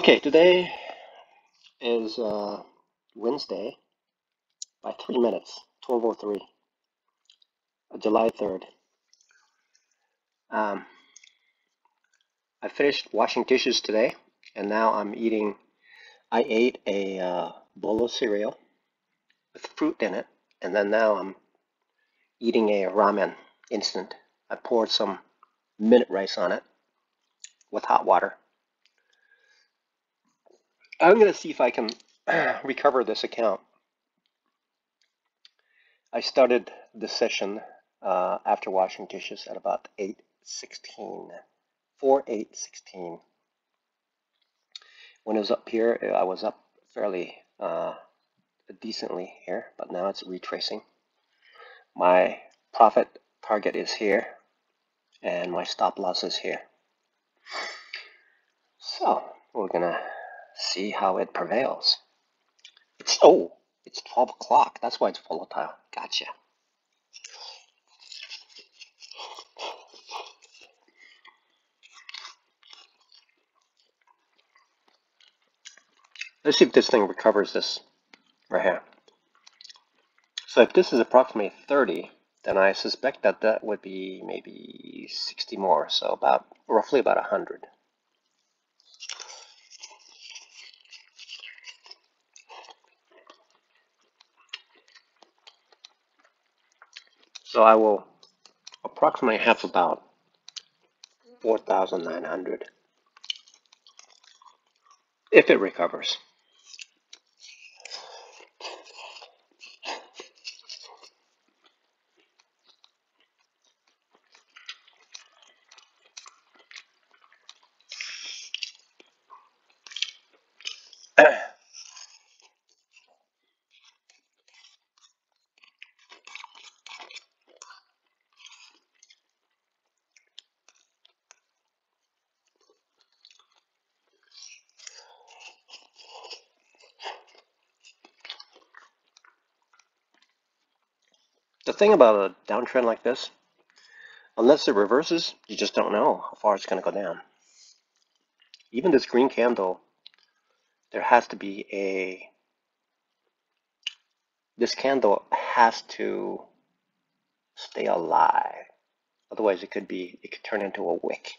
Okay, today is Wednesday by 3 minutes, 12:03, July 3rd. Um, I finished washing dishes today, and now I ate a bowl of cereal with fruit in it, and then now I'm eating a ramen instant. I poured some minute rice on it with hot water. I'm going to see if I can recover this account. I started the session after washing dishes at about 8:16. 4:8:16. When it was up here, I was up fairly decently here, but now it's retracing. My profit target is here, and my stop loss is here. So we're gonna see how it prevails. It's 12 o'clock. That's why it's volatile. Gotcha. Let's see if this thing recovers this right here. So if this is approximately 30, then I suspect that that would be maybe 60 more, so roughly about 100. So I will approximately have about 4,900 if it recovers. The thing about a downtrend like this, unless it reverses, you just don't know how far it's going to go down. Even this green candle, this candle has to stay alive. Otherwise it could turn into a wick.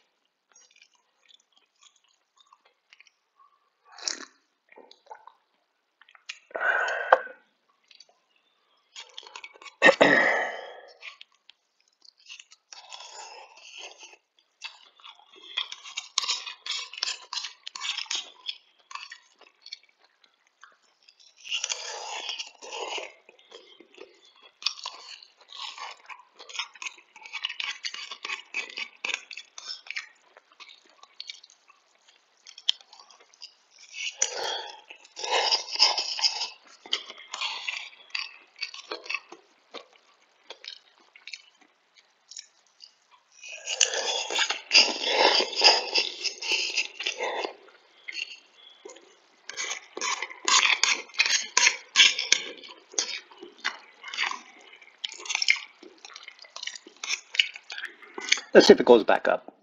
Let's see if it goes back up.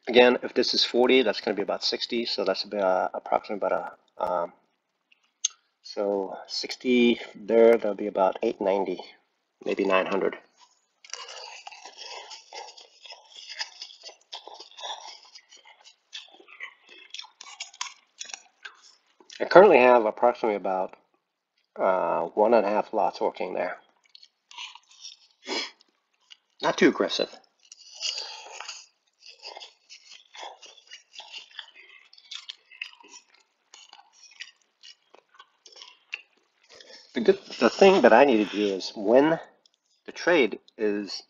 Again, if this is 40, that's going to be about 60, so that's about approximately about so 60 there, that'll be about 890, maybe 900. I currently have approximately about 1.5 lots working there. Not too aggressive. The thing that I need to do is when the trade is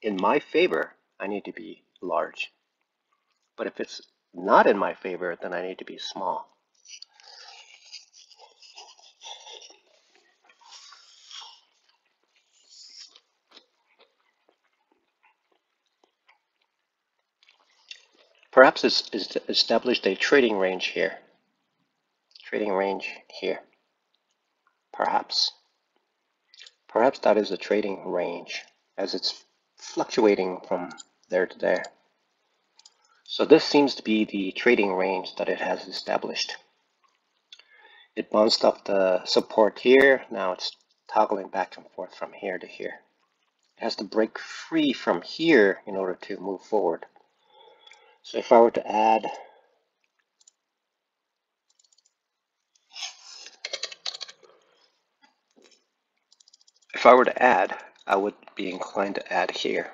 in my favor, I need to be large. But if it's not in my favor, then I need to be small. Perhaps it's established a trading range here. Trading range here. Perhaps. Perhaps that is a trading range as it's fluctuating from there to there. So this seems to be the trading range that it has established. It bounced off the support here. Now it's toggling back and forth from here to here. It has to break free from here in order to move forward. So if I were to add I would be inclined to add here,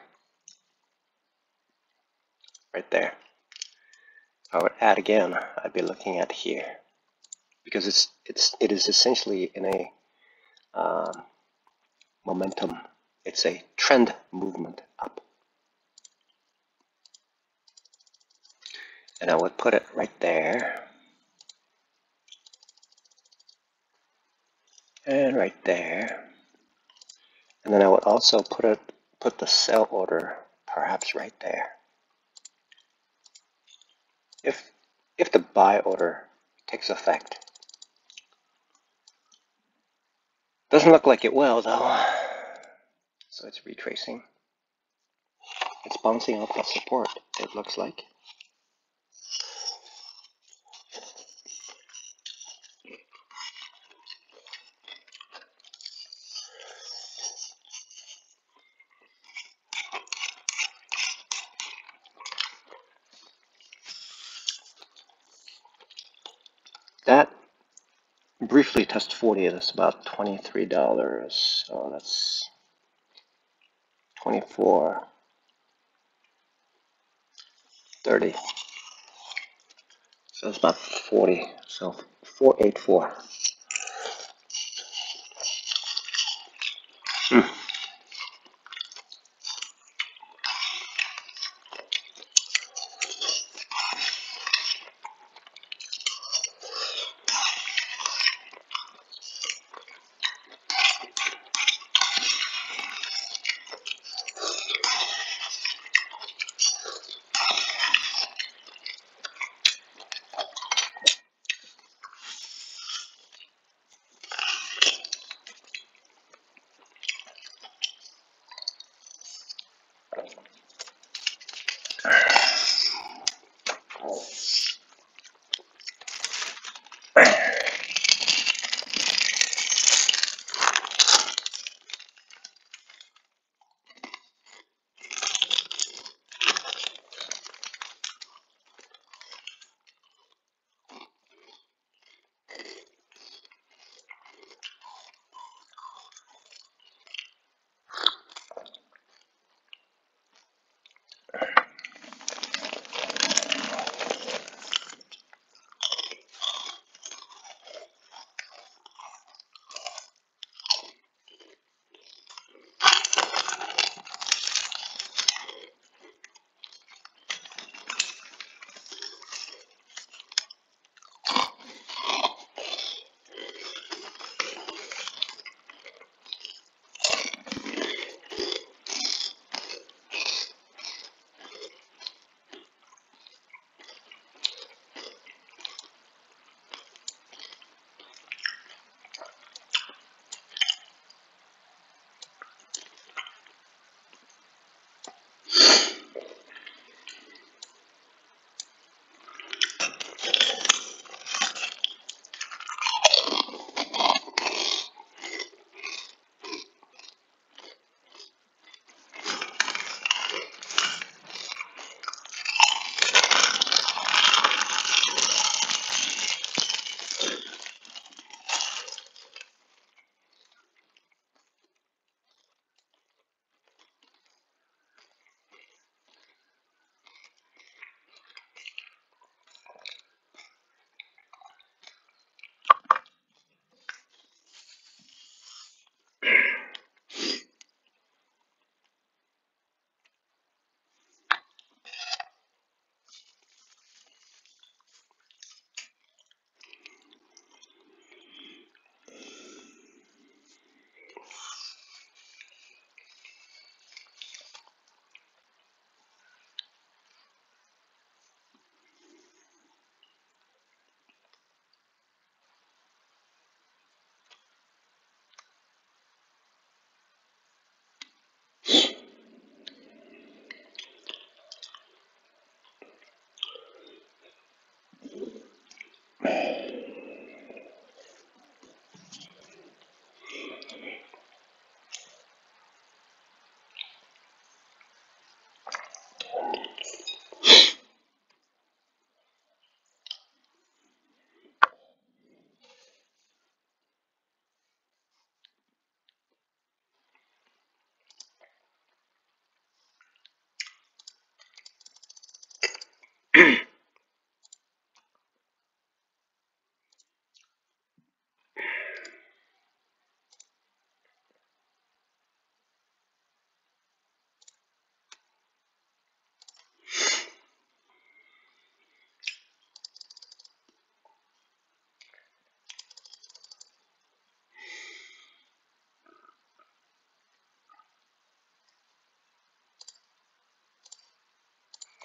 right there. If I would add again, I'd be looking at here, because it is essentially in a momentum. It's a trend movement up, and I would put it right there, and right there, and then I would also put the sell order perhaps right there. If the buy order takes effect. Doesn't look like it will, though. So it's retracing. It's bouncing off that support, it looks like. That briefly touched 40. That's about $23. So that's 24, 30. So it's about 40. So 484.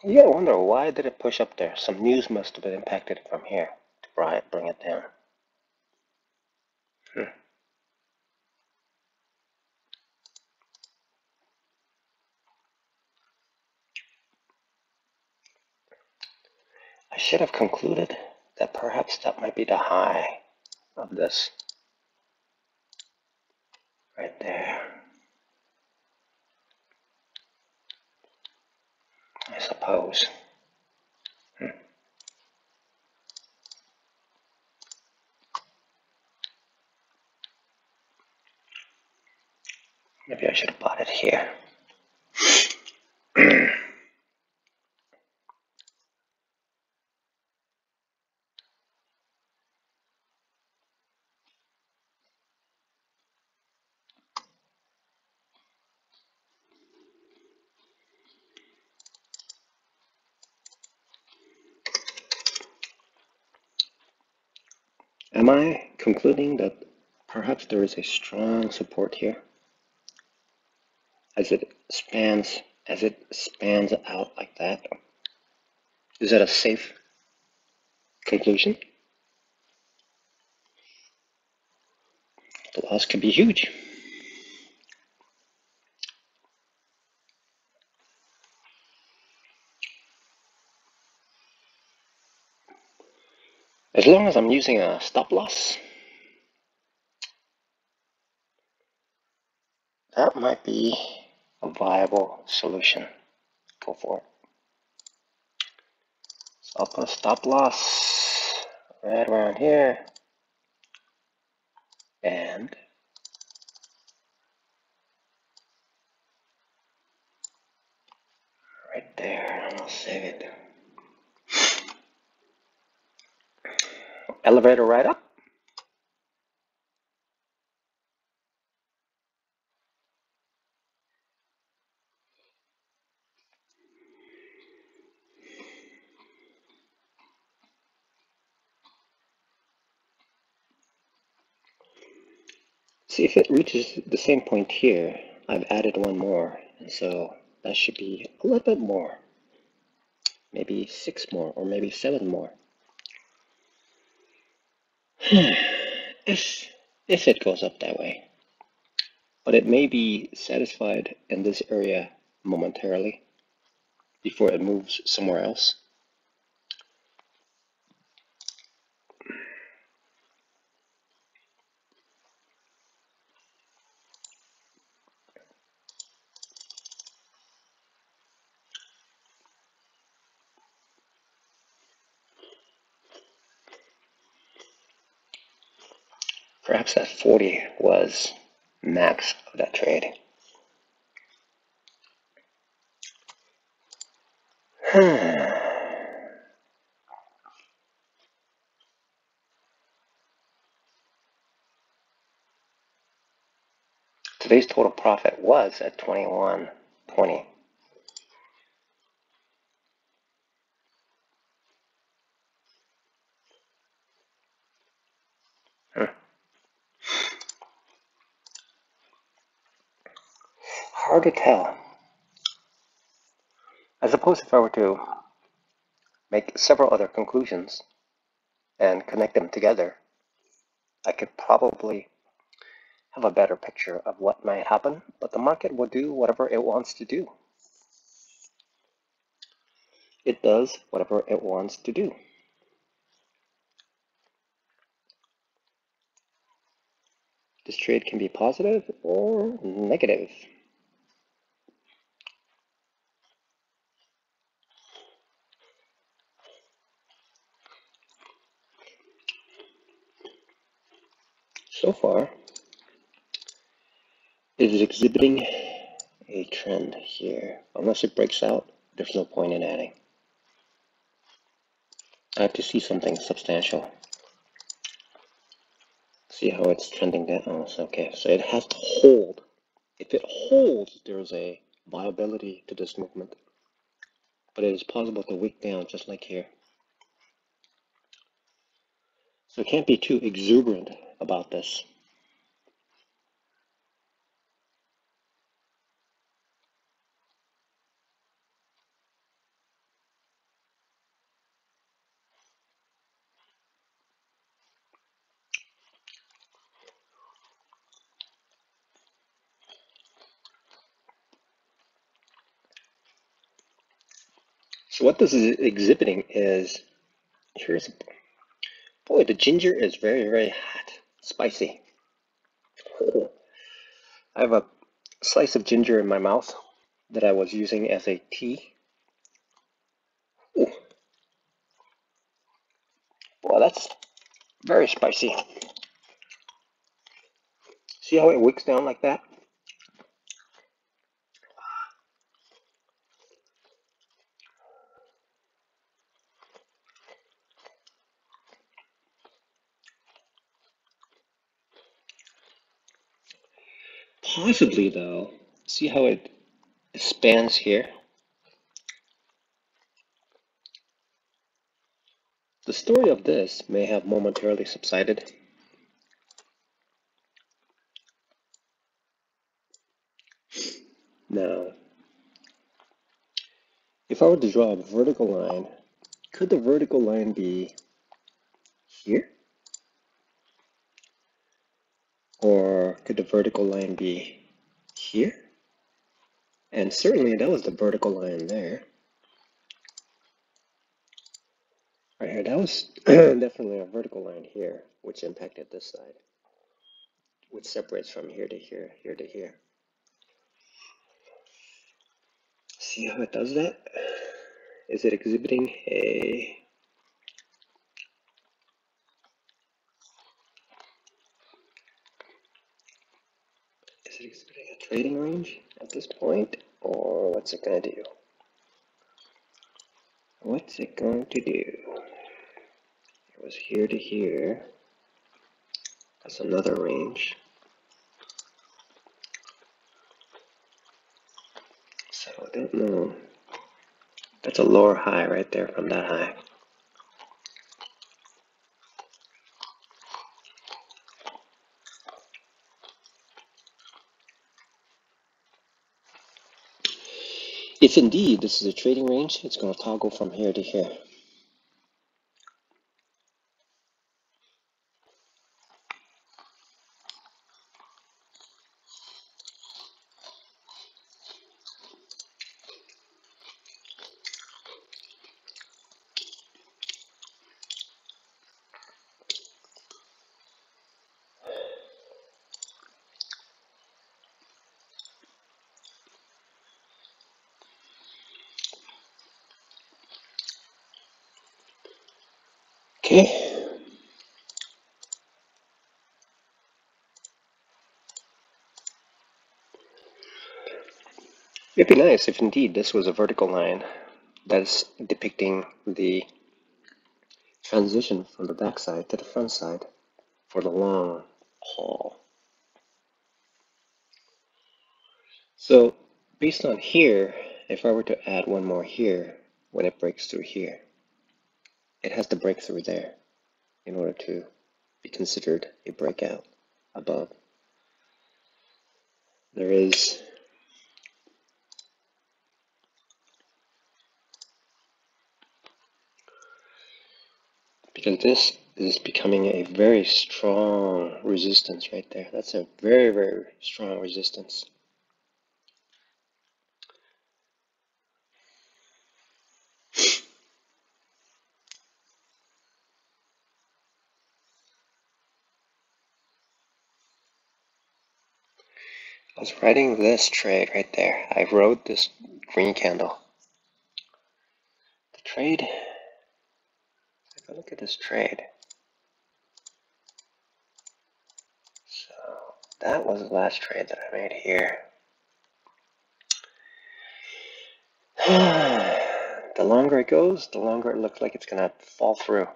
You gotta wonder, why did it push up there? Some news must have been impacted from here to bring it down. I should have concluded that perhaps that might be the high of this right there, I suppose. Maybe I should have bought it here. Am I concluding that perhaps there is a strong support here as it spans out like that? Is that a safe conclusion? The loss could be huge. As long as I'm using a stop loss, that might be a viable solution. Go for it. So I'll put a stop loss right around here and right there, and I'll save it. Elevator right up. See, if it reaches the same point here, I've added one more, and so that should be a little bit more. Maybe 6 more, or maybe 7 more. if it goes up that way. But it may be satisfied in this area momentarily before it moves somewhere else. Perhaps that 40 was max of that trade. Today's total profit was at 21.20. Hard to tell. I suppose if I were to make several other conclusions and connect them together, I could probably have a better picture of what might happen, but the market will do whatever it wants to do. It does whatever it wants to do. This trade can be positive or negative. So far, it is exhibiting a trend here. Unless it breaks out, there's no point in adding. I have to see something substantial. See how it's trending down. Oh, it's okay. So it has to hold. If it holds, there's a viability to this movement. But it is possible to wick down just like here. So it can't be too exuberant about this. So what this is exhibiting is, boy, the ginger is very, very hot, spicy. Oh, I have a slice of ginger in my mouth that I was using as a tea. Ooh, well, that's very spicy. See how it wicks down like that? Possibly, though, see how it expands here? The story of this may have momentarily subsided. Now, if I were to draw a vertical line, could the vertical line be here? Or could the vertical line be here? And certainly that was the vertical line there. Right here, that was definitely a vertical line here, which impacted this side, which separates from here to here, here to here. See how it does that? Is it exhibiting a trading range at this point? Or what's it gonna do? What's it going to do? It was here to here. That's another range. So I don't know. That's a lower high right there from that high. If indeed this is a trading range, it's going to toggle from here to here. Okay. It'd be nice if indeed this was a vertical line that's depicting the transition from the back side to the front side for the long haul. So based on here, if I were to add one more here, when it breaks through here, it has to break through there in order to be considered a breakout above. There is because this is becoming a very strong resistance right there. That's a very, very strong resistance. I was writing this trade right there. I wrote this green candle. The trade, if I look at this trade, so that was the last trade that I made here. The longer it goes, the longer it looks like it's gonna fall through.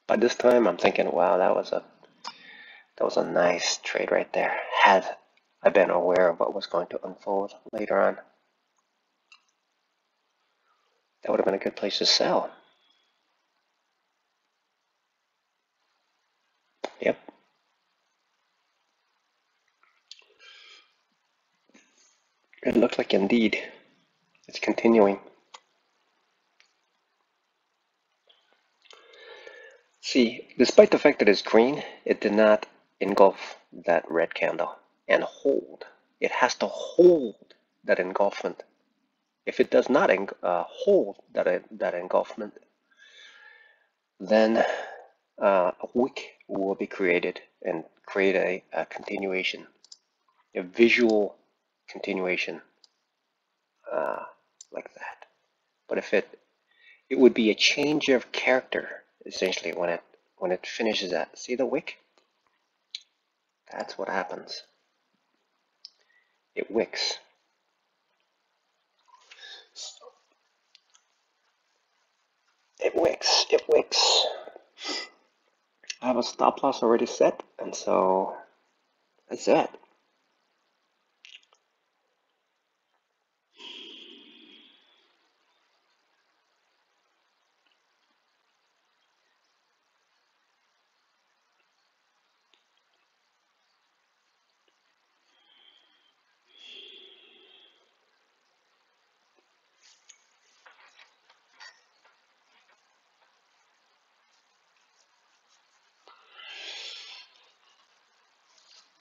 By this time, I'm thinking, wow, that was a nice trade right there. Had I been aware of what was going to unfold later on, that would have been a good place to sell. Yep. It looks like indeed it's continuing. See, despite the fact that it's green, it did not engulf that red candle. and hold. It has to hold that engulfment. If it does not hold that engulfment, then a wick will be created and create a continuation, a visual continuation like that. But if it would be a change of character essentially when it finishes that. See the wick? That's what happens. It wicks. It wicks. It wicks. I have a stop loss already set, and so that's it.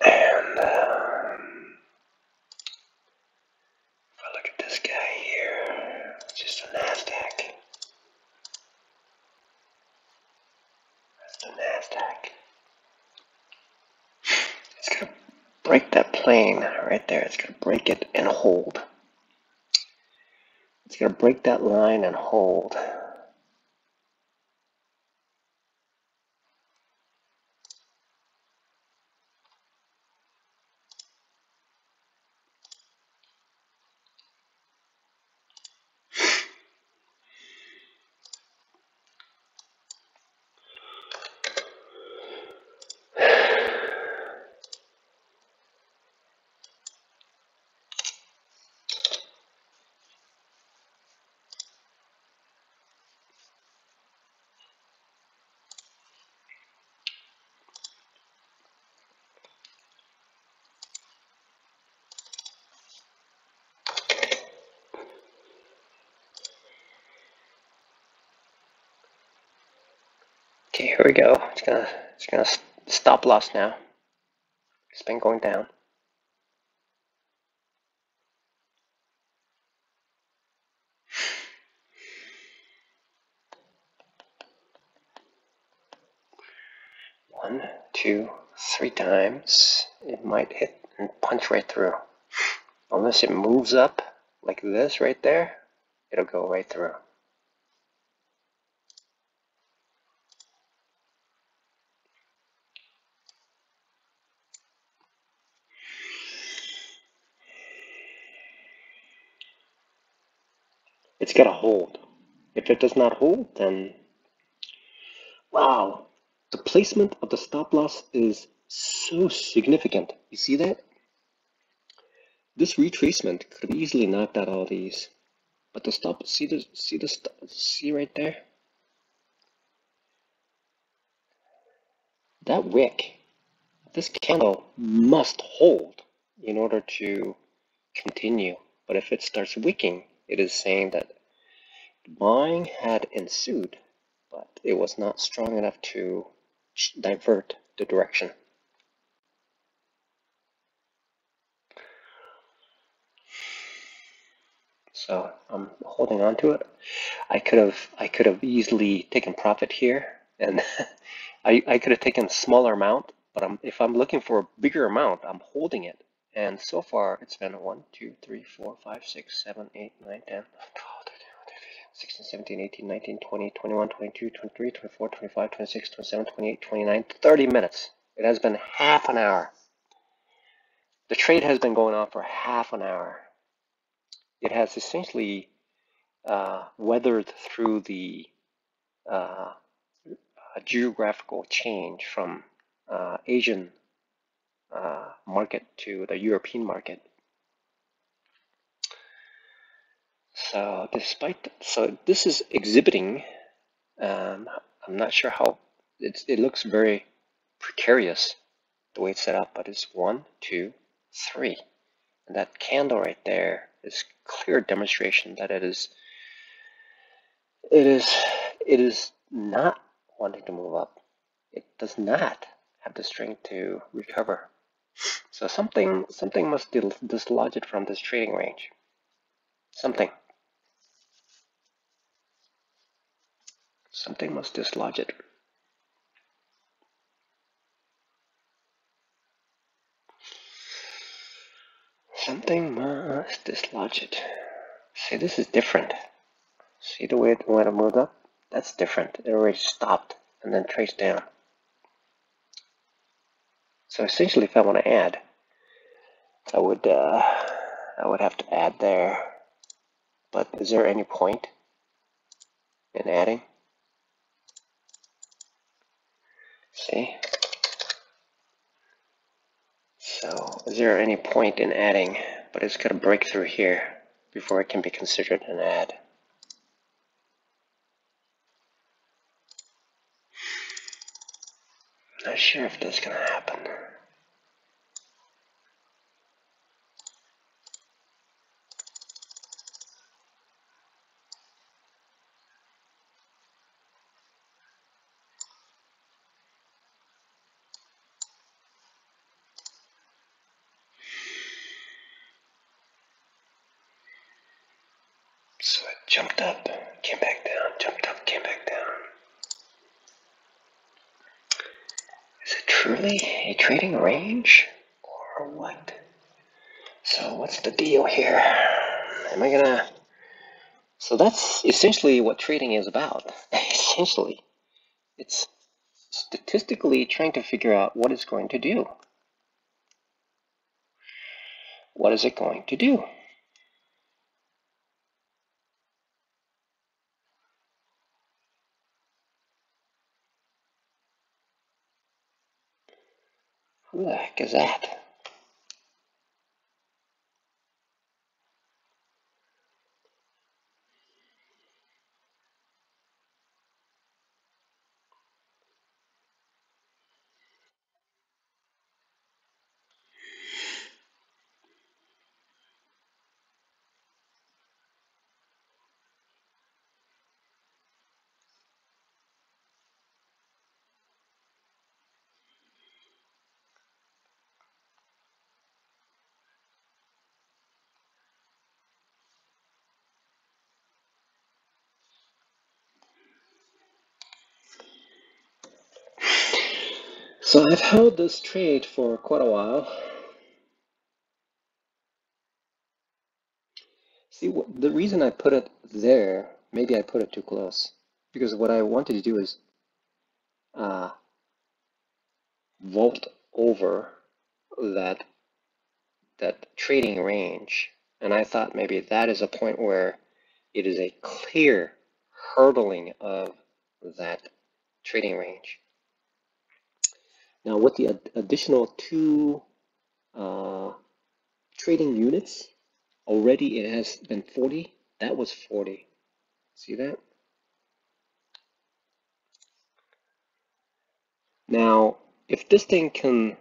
And if I look at this guy here, it's just a NASDAQ. That's the NASDAQ. It's gonna break that plane right there. It's gonna break it and hold. It's gonna break that line and hold. Okay, here we go. It's gonna stop loss now. It's been going down. One, two, three times. It might hit and punch right through. Unless it moves up like this right there, it'll go right through. It's got to hold. If it does not hold, then wow, the placement of the stop loss is so significant. You see that? This retracement could have easily knocked out all these, but the stop. See right there? That wick. This candle must hold in order to continue. But if it starts wicking, it is saying that buying had ensued, but it was not strong enough to divert the direction. So I'm holding on to it. I could have easily taken profit here, and I could have taken a smaller amount. But if I'm looking for a bigger amount, I'm holding it. And so far, it's been 1, 2, 3, 4, 5, 6, 7, 8, 9, 10, 12, 13, 16, 17, 18, 19, 20, 21, 22, 23, 24, 25, 26, 27, 28, 29, 30 minutes. It has been half an hour. The trade has been going on for half an hour. It has essentially weathered through the geographical change from Asian market to the European market. So this is exhibiting. I'm not sure how it looks very precarious the way it's set up, but it's 1, 2, 3, and that candle right there is clear demonstration that it is not wanting to move up. It does not have the strength to recover. So something must dislodge it from this trading range. Something must dislodge it. Something must dislodge it. See, this is different. See the way it moved up? That's different. It already stopped and then traced down. So essentially, if I want to add, I would have to add there. But is there any point in adding? See? So is there any point in adding? But it's got to break through here before it can be considered an add. Not sure if that's going to happen. So it jumped up, came back down, jumped up, came back down. Is it truly a trading range or what? So what's the deal here? Am I gonna... So that's essentially what trading is about. Essentially, it's statistically trying to figure out what it's going to do. What is it going to do? Who the heck is that? So I've held this trade for quite a while. See, the reason I put it there, maybe I put it too close, because what I wanted to do is vault over that trading range, and I thought maybe that is a point where it is a clear hurdling of that trading range. Now with the additional two trading units, already it has been 40. That was 40. See that? Now, if this thing can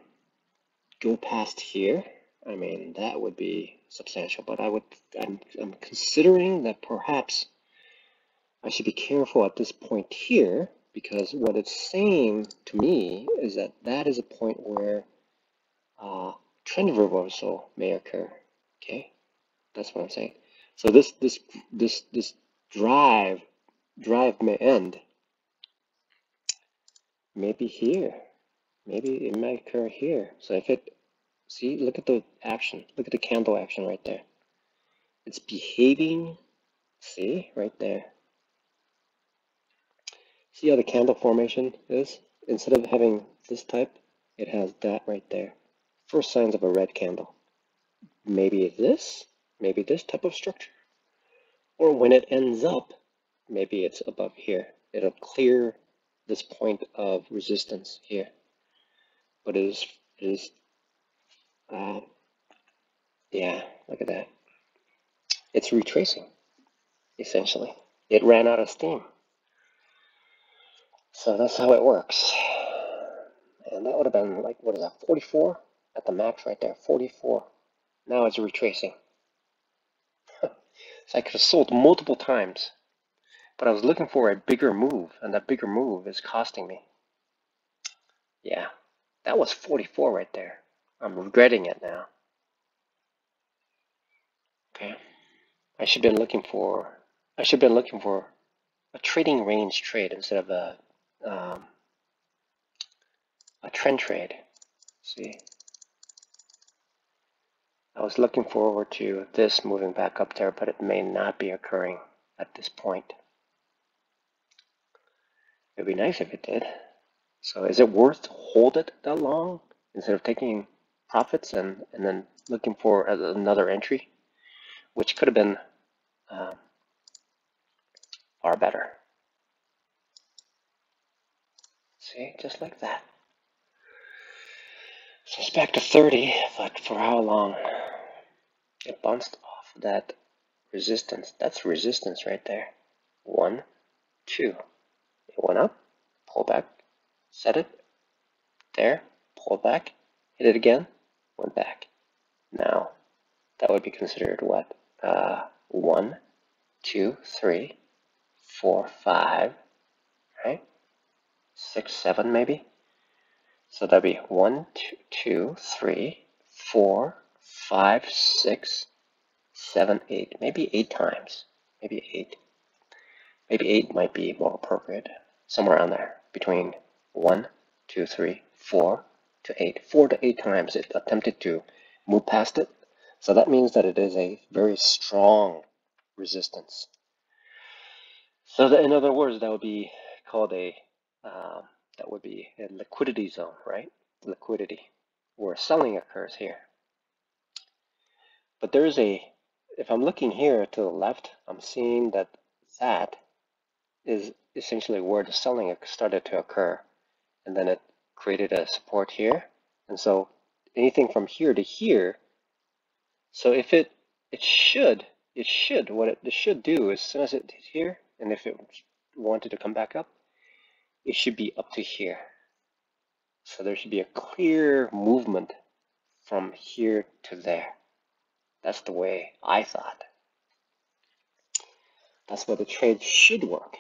go past here, I mean, that would be substantial, but I'm considering that perhaps I should be careful at this point here, because what it's saying to me is that that is a point where trend reversal may occur. Okay, that's what I'm saying. So this drive may end maybe here. Maybe it might occur here. So if it, see, look at the action. Look at the candle action right there. It's behaving, see, right there. See how the candle formation is? Instead of having this type, it has that right there. First signs of a red candle. Maybe this type of structure. Or when it ends up, maybe it's above here. It'll clear this point of resistance here. But it is yeah, look at that. It's retracing, essentially. It ran out of steam. So that's how it works. And that would have been like, what is that, 44? At the max right there, 44. Now it's retracing. So I could have sold multiple times, but I was looking for a bigger move, and that bigger move is costing me. Yeah, that was 44 right there. I'm regretting it now. Okay. I should have been looking for a trading range trade instead of a trend trade. See, I was looking forward to this moving back up there, but it may not be occurring at this point. It'd be nice if it did. So is it worth to hold it that long instead of taking profits and then looking for another entry, which could have been far better. See, just like that. So it's back to 30, but for how long? It bounced off that resistance. That's resistance right there. 1, 2. It went up, pull back, set it, there, pull back, hit it again, went back. Now, that would be considered what? 1, 2, 3, 4, 5, right? 6, 7 maybe. So that'd be 1, 2, 3, 4, 5, 6, 7, 8. Maybe 8 times. Maybe 8. Maybe 8 might be more appropriate. Somewhere around there. Between 1, 2, 3, 4 to 8. 4 to 8 times it attempted to move past it. So that means that it is a very strong resistance. So that, in other words, that would be called a liquidity zone, right? Liquidity, where selling occurs here. But there's if I'm looking here to the left, I'm seeing that is essentially where the selling started to occur, and then it created a support here. And so anything from here to here, so if it should what it should do is, as soon as it's here, and if it wanted to come back up, it should be up to here. So there should be a clear movement from here to there. That's the way I thought. That's why the trade should work.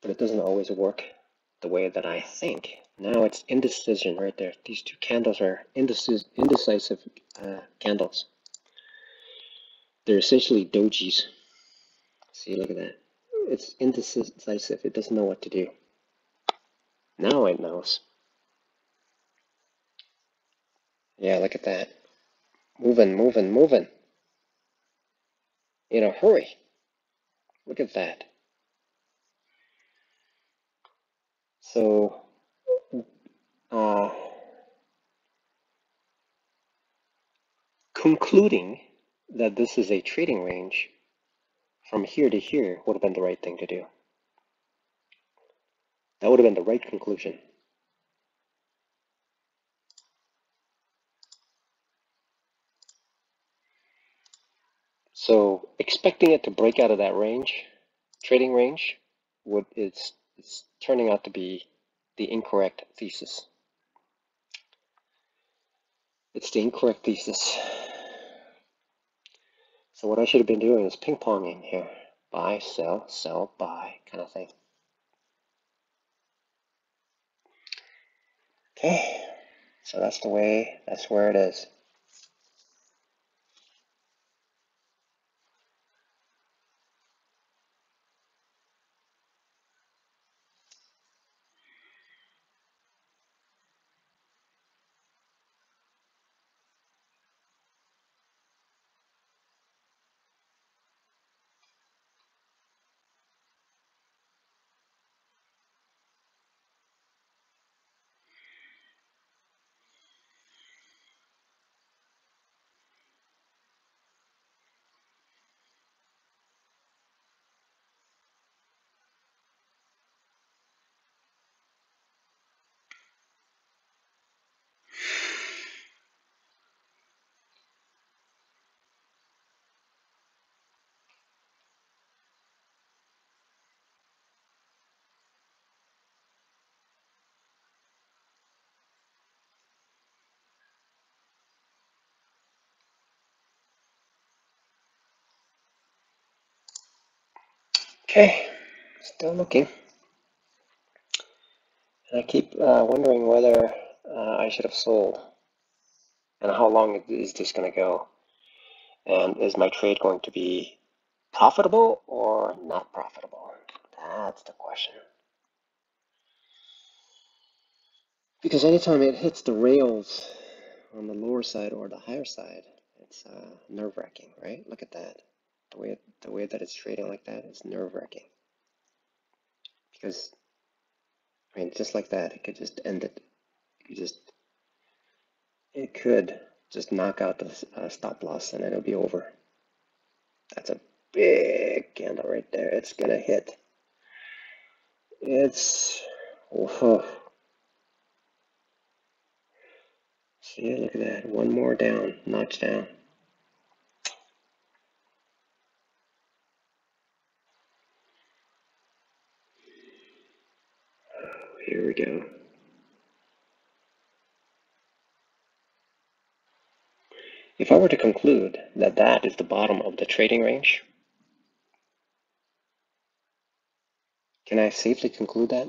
But it doesn't always work the way that I think. Now it's indecision right there. These two candles are indecisive candles. They're essentially dojis. See, look at that. It's indecisive. It doesn't know what to do. Now it knows. Yeah, look at that. Moving, moving, moving. In a hurry. Look at that. So, concluding that this is a trading range from here to here would have been the right thing to do. That would have been the right conclusion. So expecting it to break out of that range, trading range, it's turning out to be the incorrect thesis. It's the incorrect thesis. So what I should have been doing is ping-ponging here. Buy, sell, buy, kind of thing. Okay, so that's where it is. Okay, still looking. And I keep wondering whether I should have sold, and how long is this going to go, and is my trade going to be profitable or not profitable? That's the question. Because anytime it hits the rails on the lower side or the higher side, it's nerve-wracking, right? Look at that. The way that it's trading like that is nerve-wracking. Because, I mean, just like that, it could just end it. It could just knock out the stop loss and it'll be over. That's a big candle right there. It's gonna hit. Oh. See, look at that. One more down, notch down. Here we go. If I were to conclude that that is the bottom of the trading range, can I safely conclude that?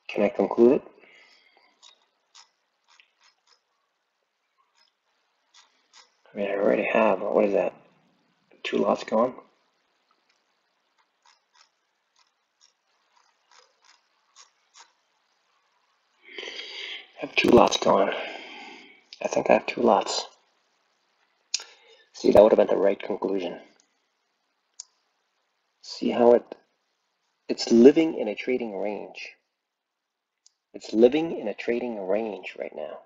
Can I conclude it? I mean, I already have, what is that? 2 lots gone? I have 2 lots gone. I think I have 2 lots. See, that would have been the right conclusion. See how it's living in a trading range. It's living in a trading range right now.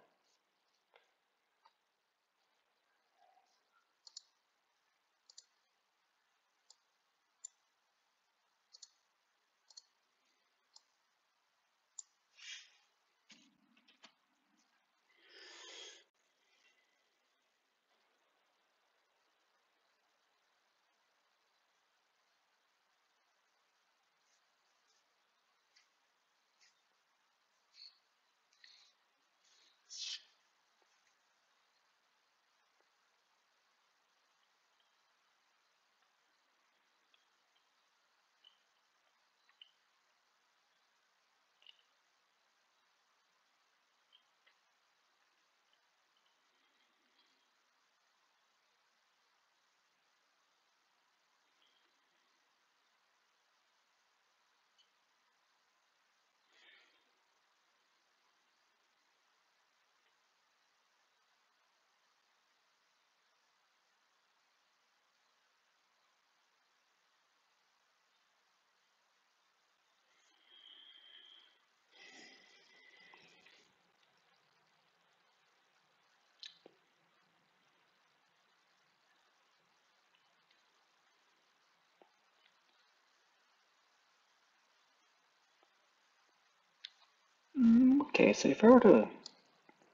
Okay, so if I were to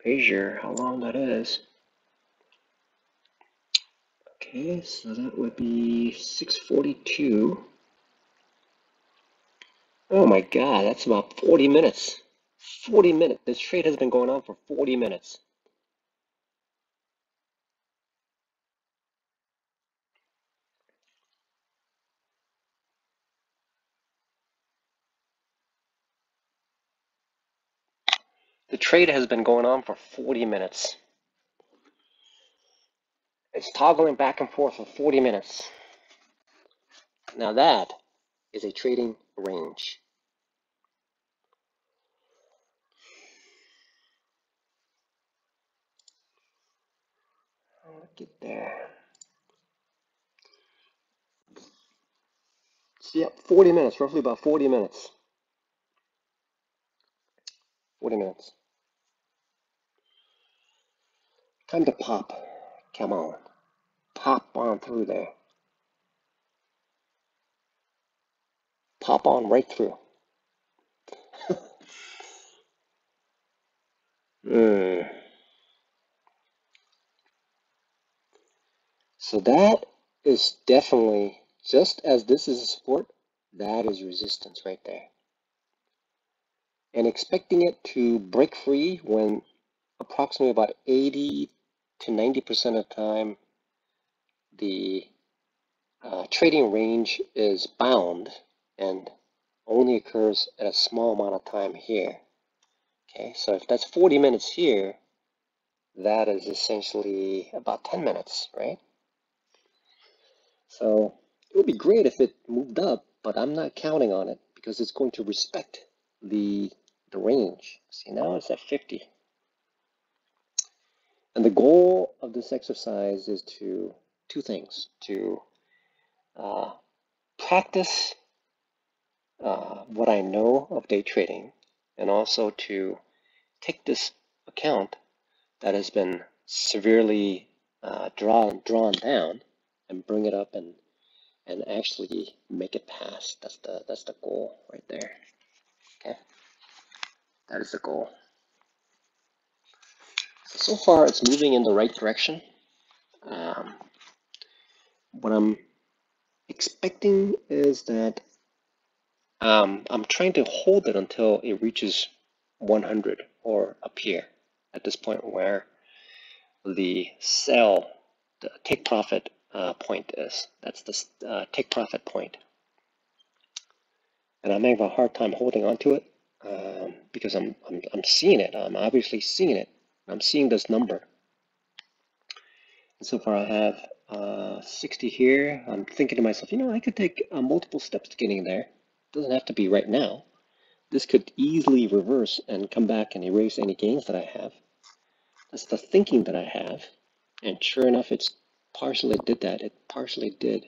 measure how long that is, okay, so that would be 6:42. Oh my God, that's about 40 minutes. 40 minutes. This trade has been going on for 40 minutes. The trade has been going on for 40 minutes. It's toggling back and forth for 40 minutes. Now that is a trading range. I'll get there. So, yep, 40 minutes, roughly about 40 minutes. 40 minutes. Time to pop. Come on. Pop on through there. Pop on right through. So that is definitely, just as this is a support, that is resistance right there. And expecting it to break free when approximately about 80 to 90% of the time the trading range is bound and only occurs at a small amount of time here. Okay, so if that's 40 minutes here, that is essentially about 10 minutes, right? So it would be great if it moved up, but I'm not counting on it because it's going to respect the range. See, now it's at 50. And the goal of this exercise is two things: to practice what I know of day trading, and also to take this account that has been severely drawn down and bring it up and actually make it pass. That's the goal right there. Okay, that is the goal. So far, it's moving in the right direction. What I'm expecting is that I'm trying to hold it until it reaches 100 or up here at this point where the sell, the take profit point is. That's the take profit point. And I'm having a hard time holding on to it because I'm seeing it. I'm obviously seeing it. I'm seeing this number. And so far I have 60 here. I'm thinking to myself, you know, I could take multiple steps to getting there. It doesn't have to be right now. This could easily reverse and come back and erase any gains that I have. That's the thinking that I have. And sure enough, it's partially did that. It partially did.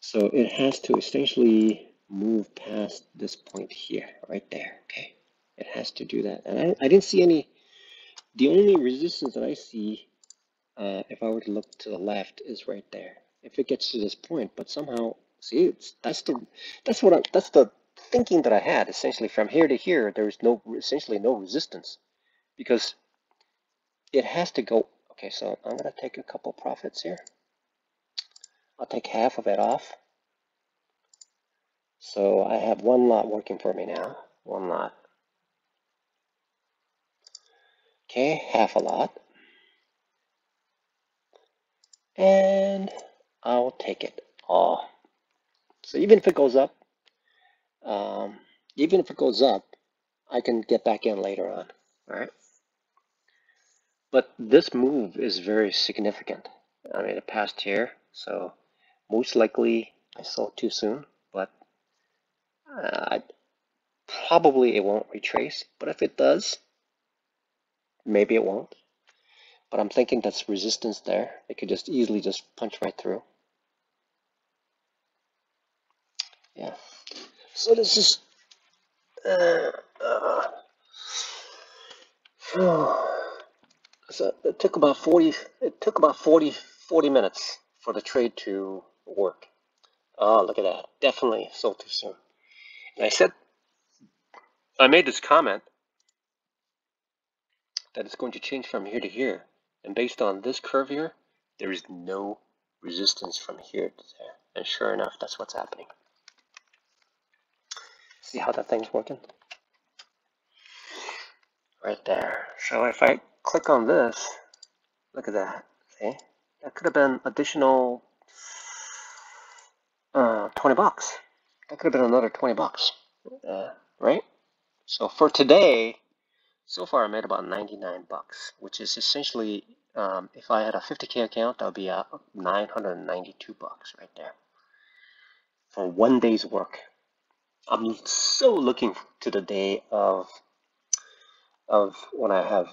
So it has to essentially move past this point here, right there, okay? It has to do that. And I didn't see any, the only resistance that I see, if I were to look to the left, is right there. If it gets to this point, but somehow, see, that's the thinking that I had. Essentially, from here to here, there's essentially no resistance, because it has to go. Okay, so I'm gonna take a couple profits here. I'll take half of it off. So I have one lot working for me now. One lot. Okay, half a lot. And I'll take it all. So even if it goes up, I can get back in later on. All right. But this move is very significant. I mean, it passed here, so most likely I sold too soon, but probably it won't retrace. But if it does, maybe it won't. But I'm thinking that's resistance there. It could just easily just punch right through. Yeah. So this is so it took about 40 minutes for the trade to work. Oh, look at that. Definitely sold too soon. And I made this comment that it's going to change from here to here. And based on this curve here, there is no resistance from here to there. And sure enough, that's what's happening. See how that thing's working? Right there. So if I click on this, look at that. See? That could have been additional 20 bucks. That could have been another 20 bucks. Right? So for today, so far I made about 99 bucks, which is essentially, if I had a 50K account, that would be 992 bucks right there for 1 day's work. I'm so looking to the day of when I have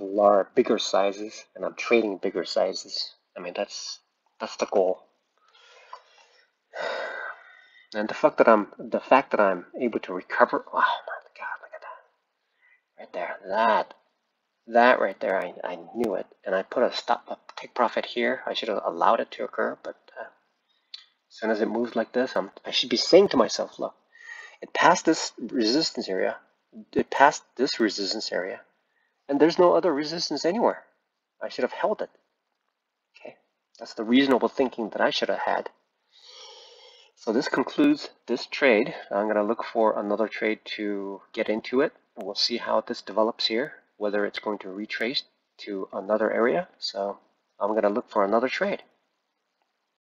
bigger sizes and I'm trading bigger sizes. I mean, that's the goal. And the fact that I'm able to recover. Oh my God, look at that right there. That right there, I knew it, and I put a take profit here. I should have allowed it to occur, but as soon as it moves like this, I should be saying to myself, look, it passed this resistance area. It passed this resistance area. And there's no other resistance anywhere. I should have held it. Okay, that's the reasonable thinking that I should have had. So this concludes this trade. I'm going to look for another trade to get into it. We'll see how this develops here, whether it's going to retrace to another area. So I'm going to look for another trade.